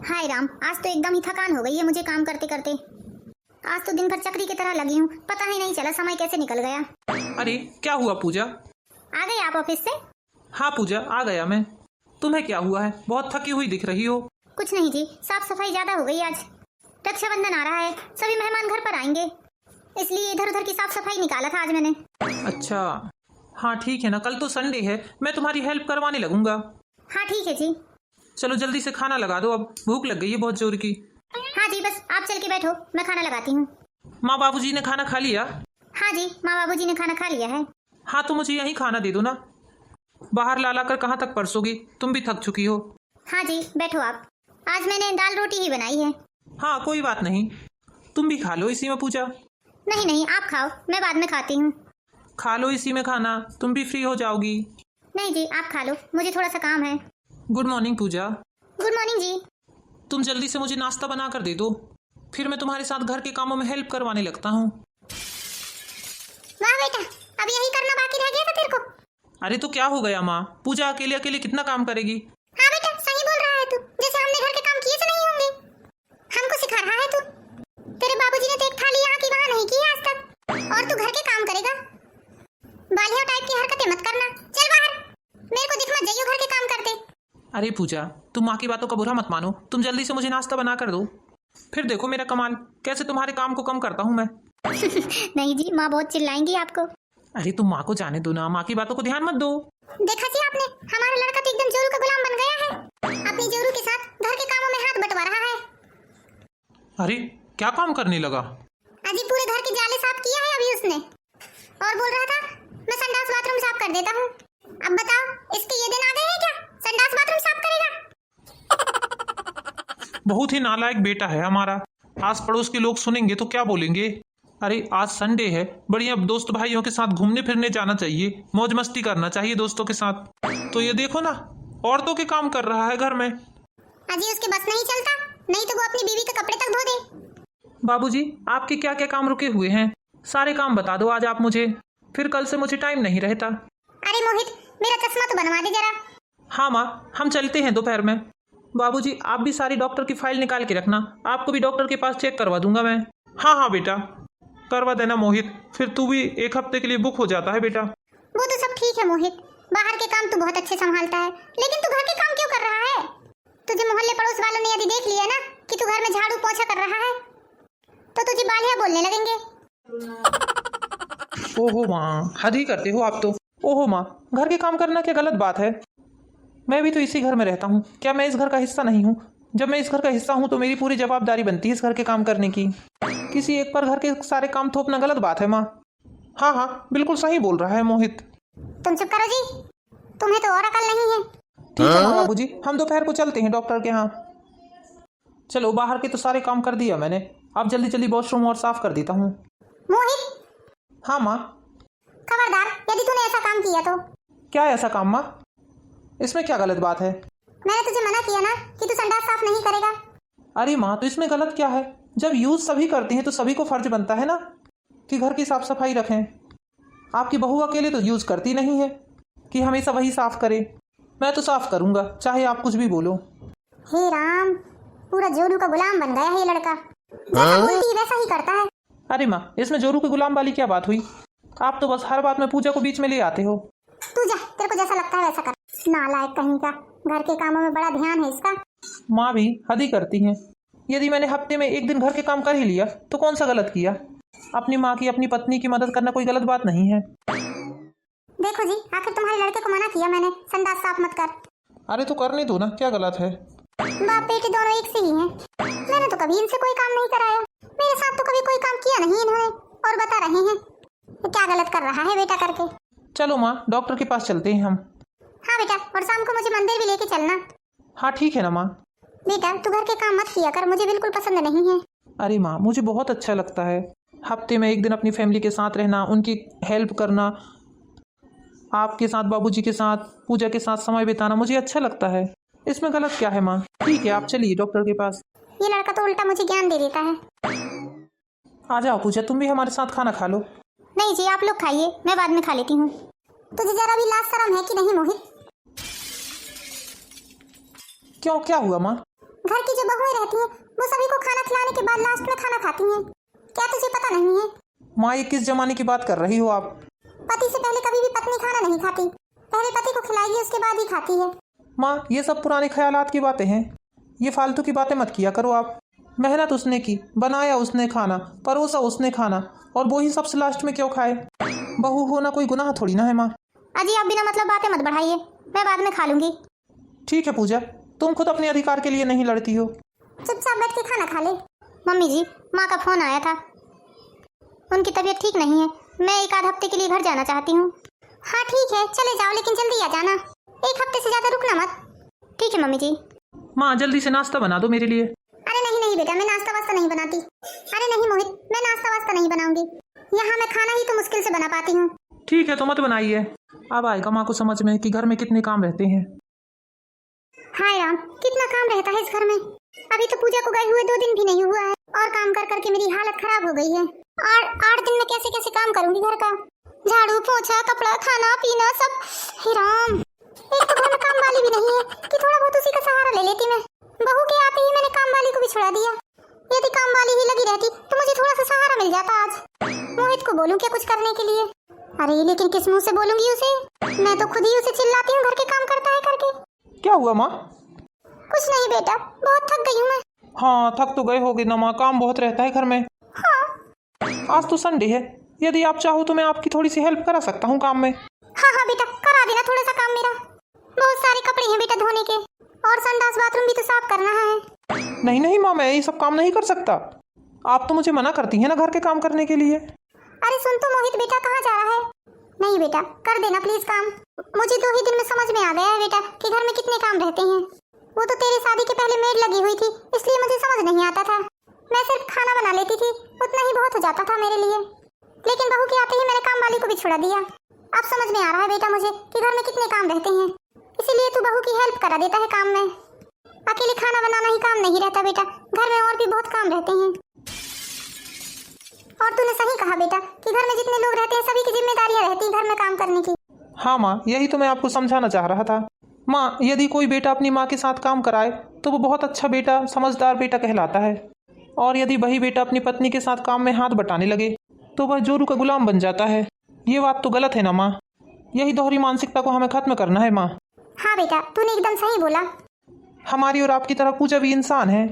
हाय राम, आज तो एकदम ही थकान हो गई है मुझे काम करते करते। आज तो दिन भर चक्री की तरह लगी हूँ, पता ही नहीं चला समय कैसे निकल गया। अरे क्या हुआ पूजा? आ गए आप ऑफिस से? हाँ पूजा, आ गया मैं। तुम्हें क्या हुआ है? बहुत थकी हुई दिख रही हो। कुछ नहीं जी, साफ सफाई ज्यादा हो गई आज। रक्षाबंधन आ रहा है, सभी मेहमान घर पर आएंगे, इसलिए इधर उधर की साफ सफाई निकाला था आज मैंने। अच्छा हाँ ठीक है ना, कल तो संडे है, मैं तुम्हारी हेल्प करवाने लगूंगा। हाँ ठीक है जी। चलो जल्दी से खाना लगा दो, अब भूख लग गई है बहुत जोर की। हाँ जी, बस आप चल के बैठो, मैं खाना लगाती हूँ। माँ बाबूजी ने खाना खा लिया? हाँ जी, माँ बाबूजी ने खाना खा लिया है। हाँ तो मुझे यहीं खाना दे दो ना, बाहर ला ला कर कहाँ तक परसोगी, तुम भी थक चुकी हो। हाँ जी बैठो आप, आज मैंने दाल रोटी ही बनाई है। हाँ कोई बात नहीं, तुम भी खा लो इसी में पूजा। नहीं नहीं, आप खाओ, मैं बाद में खाती हूँ। खा लो इसी में खाना, तुम भी फ्री हो जाओगी। नहीं जी, आप खा लो, मुझे थोड़ा सा काम है। गुड मॉर्निंग पूजा। गुड मॉर्निंग जी। तुम जल्दी से मुझे नाश्ता बना कर दे दो, फिर मैं तुम्हारे साथ घर के कामों में हेल्प करवाने लगता हूँ। वाह बेटा, अब यही करना बाकी रह गया था तेरे को। अरे तो क्या हो गया माँ, पूजा अकेले अकेले कितना काम करेगी? हाँ बेटा, सही बोल रहा है तू, जैसे हमने घर के काम किए से नहीं होंगे। हमको सिखा रहा है तू। तेरे बाबूजी ने तो एक थाली यहाँ की वहाँ नहीं की है आज तक, और तू घर के काम करेगा। बालिया टाइप की हरकतें मत करना, चल बाहर, मेरे को दिख मत जाइयो घर के काम करते। अरे पूजा, तुम माँ की बातों का बुरा मत मानो, तुम जल्दी से मुझे नाश्ता बना कर दो, फिर देखो मेरा कमाल, कैसे तुम्हारे काम को कम करता हूँ मैं। नहीं जी, माँ बहुत चिल्लाएंगी आपको। अरे तुम माँ को जाने दो ना, माँ की बातों को ध्यान मत दो। देखा जी आपने, हमारा लड़का तो एकदम जोरू का गुलाम बन गया है, अपनी जोरू के साथ घर के कामों में हाथ बंटवा रहा है। अरे क्या काम करने लगा? अजी पूरे घर के जाले साफ किया है अभी उसने, और बोल रहा था मैं संडास बाथरूम साफ कर देता हूँ। अब बताओ, इसके ये दिन आ गए हैं क्या, संडास बाथरूम साफ करेगा? बहुत ही नालायक बेटा है हमारा, आस पड़ोस के लोग सुनेंगे तो क्या बोलेंगे। अरे आज संडे है, बढ़िया दोस्त भाइयों के साथ घूमने फिरने जाना चाहिए, मौज मस्ती करना चाहिए दोस्तों के साथ। तो ये देखो ना, औरतों के काम कर रहा है घर में। अजी उसके बस नहीं चलता, नहीं तो वो अपनी बीवी के कपड़े तक धो दे। बाबूजी आपके क्या क्या काम रुके हुए हैं, सारे काम बता दो आज आप मुझे, फिर कल से मुझे टाइम नहीं रहता। अरे मोहित, मेरा चश्मा तो बनवा दे जरा। हाँ माँ, हम चलते हैं दोपहर में। बाबूजी आप भी सारी डॉक्टर की फाइल निकाल के रखना, आपको भी डॉक्टर के पास चेक करवा दूंगा मैं। हाँ हाँ बेटा, करवा देना मोहित, फिर तू भी एक हफ्ते के लिए बुक हो जाता है बेटा। वो तो सब ठीक है मोहित, बाहर के काम तू बहुत अच्छे संभालता है, लेकिन तू घर के काम क्यों कर रहा है? तुझे मोहल्ले पड़ोस वालों ने यदि देख लिया ना कि तू घर में झाड़ू पोछा कर रहा है, तो तुझे बालिया बोलने लगेंगे। ओहो माँ, हद ही करते हो आप तो। ओहो माँ, घर के काम करना क्या गलत बात है? मैं भी तो इसी घर में रहता हूँ, क्या मैं इस घर का हिस्सा नहीं हूँ? जब मैं इस घर का हिस्सा हूँ तो मेरी पूरी जवाबदारी बनती है इस घर के काम करने की। किसी एक पर घर के सारे काम थोपना गलत बात है माँ। हाँ हाँ बिल्कुल सही बोल रहा है मोहित। तुम चुप करो जी, तुम्हें तो और अकल नहीं है। ठीक है ना बाबूजी, हम दोपहर को चलते हैं डॉक्टर के यहाँ। चलो बाहर के तो सारे काम कर दिया मैंने, अब जल्दी जल्दी वॉशरूम और साफ कर देता हूँ। मोहित। हाँ माँ। खबरदार, यदि तूने ऐसा काम किया तो। क्या ऐसा काम माँ, इसमें क्या गलत बात है? मैंने तुझे मना किया ना कि तू संडास साफ नहीं करेगा। अरे माँ तो इसमें गलत क्या है, जब यूज सभी करते हैं तो सभी को फर्ज बनता है ना कि घर की साफ सफाई रखें। आपकी बहू अकेले तो यूज करती नहीं है कि हमेशा वही साफ करे, मैं तो साफ करूंगा चाहे आप कुछ भी बोलो। हे राम, पूरा जोरू का गुलाम बन गया है ये लड़का, जैसा बोलती है वैसा ही करता है। अरे माँ, इसमें जोरू के गुलाम वाली क्या बात हुई, आप तो बस हर बात में पूजा को बीच में ले आते हो। तू जा, तेरे को जैसा लगता है वैसा कर, नालायक कहीं का, घर के कामों में बड़ा ध्यान है इसका। माँ भी हद ही करती हैं, यदि मैंने हफ्ते में एक दिन घर के काम कर ही लिया तो कौन सा गलत किया? अपनी माँ की अपनी पत्नी की मदद करना कोई गलत बात नहीं है। देखो जी, आखिर तुम्हारे लड़के को मना किया मैंने, संडास साफ मत कर। अरे तो करने दो ना, क्या गलत है? बाप बेटी दोनों एक से ही हैं, मैंने तो कभी इनसे कोई काम नहीं कराया, मेरे साथ तो कभी कोई काम किया नहीं इन्होंने, और बता रहे हैं ये क्या गलत कर रहा है बेटा करके। चलो माँ, डॉक्टर के पास चलते हैं हम। हाँ बेटा, और शाम को मुझे मंदिर भी लेके चलना। हाँ ठीक है ना माँ। बेटा तू घर के काम मत किया कर, मुझे बिल्कुल पसंद नहीं है। अरे माँ, मुझे बहुत अच्छा लगता है हफ्ते में एक दिन अपनी फैमिली के साथ रहना, उनकी हेल्प करना, आपके साथ, बाबूजी के साथ, पूजा के साथ समय बिताना मुझे अच्छा लगता है, इसमें गलत क्या है माँ? ठीक है आप चलिए डॉक्टर के पास। ये लड़का तो उल्टा मुझे ज्ञान दे देता है। आ जाओ पूजा, तुम भी हमारे साथ खाना खा लो। नहीं जी, आप लोग खाइए, मैं बाद में खा लेती हूँ। तुझे जरा भी लाज शर्म है कि नहीं मोहित? क्यों, क्या हुआ माँ? घर की जो बहुएं रहती हैं वो सभी को खाना खिलाने के बाद लास्ट में खाना खाती हैं। क्या तुझे पता नहीं है? माँ, ये किस जमाने की बात कर रही हो आप? पति से पहले कभी भी पत्नी खाना नहीं खाती, पहले पति को खिलाएगी उसके बाद ही खाती है। माँ, ये सब पुराने ख्यालात की बातें हैं, ये फालतू की बातें मत किया करो आप। मेहनत उसने की, बनाया उसने खाना, परोसा उसने खाना, और वो ही सबसे लास्ट में क्यों खाए? बहू होना कोई गुनाह थोड़ी ना है माँ। अजी आप बिना मतलब बातें मत बढ़ाइए, मैं बाद में खा लूंगी। ठीक है पूजा, तुम खुद अपने अधिकार के लिए नहीं लड़ती हो। चुपचाप बैठ के खाना खा ले। मम्मी जी, माँ का फोन आया था, उनकी तबीयत ठीक नहीं है, मैं एक आध हफ्ते के लिए घर जाना चाहती हूँ। हाँ ठीक है, चले जाओ लेकिन जल्दी आ जाना, एक हफ्ते से ज्यादा रुकना मत। ठीक है मम्मी जी। माँ, जल्दी से नाश्ता बना दो मेरे लिए। अरे नहीं नहीं बेटा, मैं नाश्ता वास्ता नहीं बनाती। अरे नहीं मोहित, मैं नाश्ता वास्ता नहीं बनाऊंगी, यहाँ मैं खाना ही तो मुश्किल से बना पाती हूँ। ठीक है तो मत बनाइए, अब आएगा माँ को समझ में कि घर में कितने काम रहते हैं। हाय राम, कितना काम रहता है इस घर में। अभी तो पूजा को गए हुए 2 दिन भी नहीं हुआ है और काम कर करके मेरी हालत खराब हो गई है। और 8 दिन में कैसे कैसे काम करूंगी घर का, झाड़ू पोछा कपड़ा खाना पीना सब। हे राम, एक तो घर में काम वाली भी नहीं है कि थोड़ा बहुत उसी का सहारा ले लेती मैं। बहू के आते ही मैंने काम वाली को भी छुड़ा दिया। यदि काम वाली ही लगी रहती तो मुझे थोड़ा सा सहारा मिल जाता आज। मोहित को बोलूं क्या कुछ करने के लिए? अरे लेकिन किस मुंह से बोलूंगी उसे, मैं तो खुद ही उसे चिल्लाती हूँ घर के काम करता है करके। क्या हुआ माँ? कुछ नहीं बेटा, बहुत थक गई हूँ मैं। हाँ, थक तो गए होगे ना माँ, काम बहुत रहता है घर में। हाँ आज तो संडे है, यदि आप चाहो तो मैं आपकी थोड़ी सी हेल्प करा सकता हूँ काम में। हाँ हाँ बेटा, करा देना थोड़ा सा काम मेरा। बहुत सारे कपड़े हैं बेटा धोने के, और संडास बाथरूम भी तो साफ करना है। नहीं नहीं माँ, मैं ये सब काम नहीं कर सकता, आप तो मुझे मना करती हैं ना घर के काम करने के लिए। अरे सुन तो मोहित बेटा, कहाँ जा रहा है? नहीं बेटा, कर देना प्लीज काम। मुझे 2 ही दिन में समझ में आ गया है बेटा कि घर में कितने काम रहते हैं। वो तो तेरी शादी के पहले मेड लगी हुई थी, इसलिए मुझे समझ नहीं आता था। मैं सिर्फ खाना बना लेती थी, उतना ही बहुत हो जाता था मेरे लिए। लेकिन बहू के आते ही मैंने काम वाली को भी छुड़ा दिया। अब समझ में आ रहा है बेटा मुझे कि घर में कितने काम रहते हैं, इसीलिए तू बहू की हेल्प करा देता है काम में। अकेले खाना बनाना ही काम नहीं रहता बेटा, घर में और भी बहुत काम रहते हैं। और तूने सही कहा बेटा कि घर में जितने लोग रहते हैं सभी की जिम्मेदारियां रहती हैं घर में काम करने की। हाँ माँ, यही तो मैं आपको समझाना चाह रहा था। माँ, यदि कोई बेटा अपनी माँ के साथ काम कराए तो वो बहुत अच्छा बेटा, समझदार बेटा कहलाता है, और यदि वही बेटा अपनी पत्नी के साथ काम में हाथ बटाने लगे तो वह जोरू का गुलाम बन जाता है। ये बात तो गलत है ना माँ, यही दोहरी मानसिकता को हमें खत्म करना है माँ। हाँ बेटा, तूने एकदम सही बोला। हमारी और आपकी तरह पूजा भी इंसान है,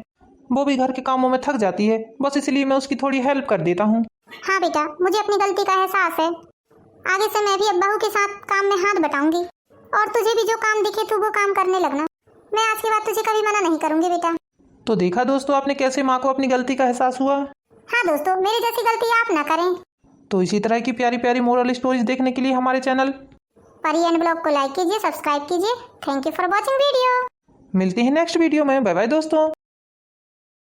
वो भी घर के कामों में थक जाती है, बस इसलिए मैं उसकी थोड़ी हेल्प कर देता हूँ। हाँ बेटा, मुझे अपनी गलती का एहसास है। आगे से मैं भी अब बहू के साथ काम में हाथ बटाऊंगी, और तुझे भी जो काम दिखे तू वो काम करने लगना। मैं आज के बाद तुझे कभी मना नहीं करूंगी बेटा। तो देखा दोस्तों आपने कैसे माँ को अपनी गलती का एहसास हुआ। हाँ दोस्तों, मेरी जैसी गलती आप ना करें। तो इसी तरह की प्यारी प्यारी मोरल स्टोरीज देखने के लिए हमारे चैनल परी एंड ब्लॉग को लाइक कीजिए, सब्सक्राइब कीजिए। Thank you for watching video. मिलते हैं नेक्स्ट वीडियो में। बाय बाय दोस्तों।